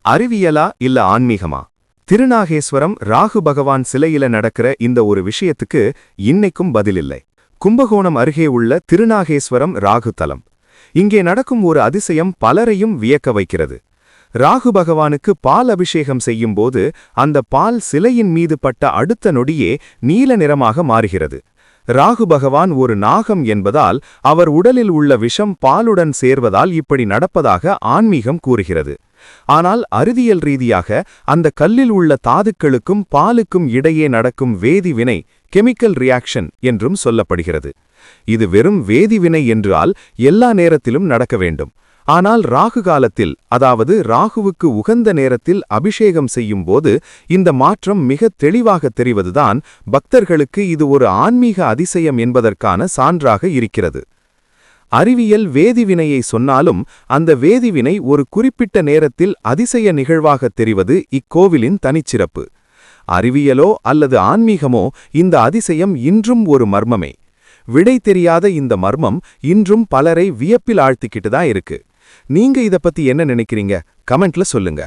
அறிவியலா இல்ல ஆன்மீகமா? திருநாகேஸ்வரம் ராகு பகவான் சிலையில நடக்கிற இந்த ஒரு விஷயத்துக்கு இன்னைக்கும் பதிலில்லை. கும்பகோணம் அருகே உள்ள திருநாகேஸ்வரம் ராகு தலம். இங்கே நடக்கும் ஒரு அதிசயம் பலரையும் வியக்க வைக்கிறது. ராகு பகவானுக்கு பால் அபிஷேகம் செய்யும்போது அந்த பால் சிலையின் மீது பட்ட அடுத்த நொடியே நீல நிறமாக மாறுகிறது. ராகு பகவான் ஒரு நாகம் என்பதால் அவர் உடலில் உள்ள விஷம் பாலுடன் சேர்வதால் இப்படி நடப்பதாக ஆன்மீகம் கூறுகிறது. ஆனால் அறிவியல் ரீதியாக அந்த கல்லில் உள்ள தாதுக்களுக்கும் பாலுக்கும் இடையே நடக்கும் வேதிவினை கெமிக்கல் ரியாக்ஷன் என்றும் சொல்லப்படுகிறது. இது வெறும் வேதிவினை என்றால் எல்லா நேரத்திலும் நடக்க வேண்டும். ஆனால் ராகு காலத்தில், அதாவது ராகுவுக்கு உகந்த நேரத்தில் அபிஷேகம் செய்யும் போது இந்த மாற்றம் மிக தெளிவாக தெரிவதுதான் பக்தர்களுக்கு இது ஒரு ஆன்மீக அதிசயம் என்பதற்கான சான்றாக இருக்கிறது. அறிவியல் வேதிவினையை சொன்னாலும் அந்த வேதிவினை ஒரு குறிப்பிட்ட நேரத்தில் அதிசய நிகழ்வாகத் தெரிவது இக்கோவிலின் தனிச்சிறப்பு. அறிவியலோ அல்லது ஆன்மீகமோ இந்த அதிசயம் இன்றும் ஒரு மர்மமே. விடை தெரியாத இந்த மர்மம் இன்றும் பலரை வியப்பில் ஆழ்த்திக்கிட்டு தான் இருக்கு. நீங்க இத பத்தி என்ன நினைக்கிறீங்க? கமெண்ட்ல சொல்லுங்க.